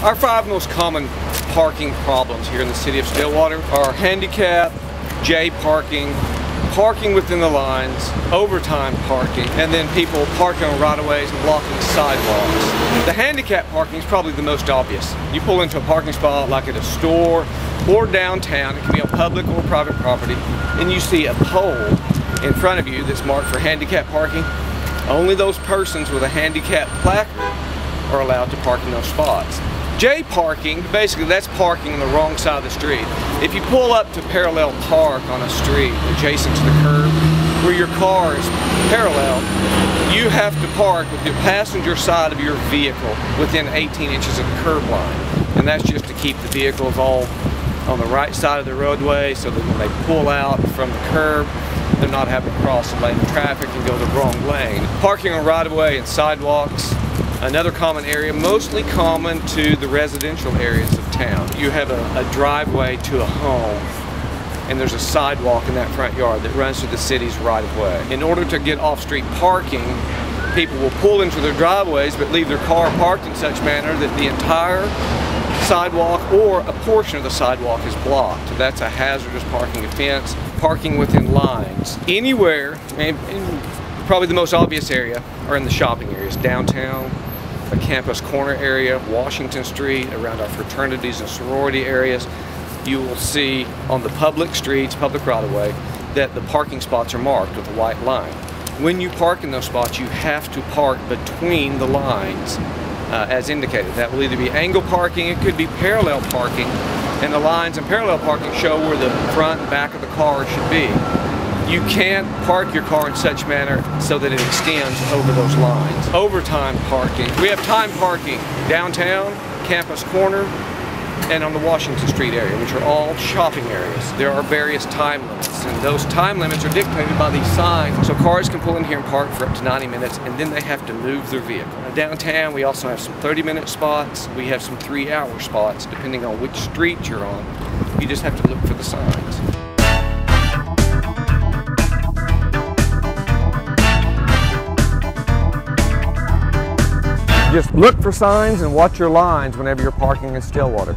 Our 5 most common parking problems here in the city of Stillwater are handicap, J parking, parking within the lines, overtime parking, and then people parking on right-of-ways and blocking sidewalks. The handicap parking is probably the most obvious. You pull into a parking spot like at a store or downtown, it can be on public or private property, and you see a pole in front of you that's marked for handicap parking. Only those persons with a handicap placard are allowed to park in those spots. J parking, basically that's parking on the wrong side of the street. If you pull up to parallel park on a street adjacent to the curb where your car is parallel, you have to park with the passenger side of your vehicle within 18 inches of the curb line. And that's just to keep the vehicles all on the right side of the roadway so that when they pull out from the curb, they're not having to cross the lane of traffic and go the wrong lane. Parking on right-of-way and sidewalks, another common area, mostly common to the residential areas of town. You have a driveway to a home and there's a sidewalk in that front yard that runs to the city's right-of-way. In order to get off-street parking, people will pull into their driveways but leave their car parked in such manner that the entire sidewalk or a portion of the sidewalk is blocked. That's a hazardous parking offense. Parking within lines. Anywhere, and probably the most obvious area are in the shopping areas, downtown, the campus corner area, Washington Street, around our fraternities and sorority areas. You will see on the public streets, public right-of-way, that the parking spots are marked with a white line. When you park in those spots, you have to park between the lines as indicated. That will either be angle parking, it could be parallel parking, and the lines in parallel parking show where the front and back of the car should be. You can't park your car in such manner so that it extends over those lines. Overtime parking. We have time parking downtown, campus corner, and on the Washington Street area, which are all shopping areas. There are various time limits, and those time limits are dictated by these signs. So cars can pull in here and park for up to 90 minutes, and then they have to move their vehicle. Now, downtown, we also have some 30-minute spots. We have some 3-hour spots, depending on which street you're on. You just have to look for the signs. Just look for signs and watch your lines whenever you're parking in Stillwater.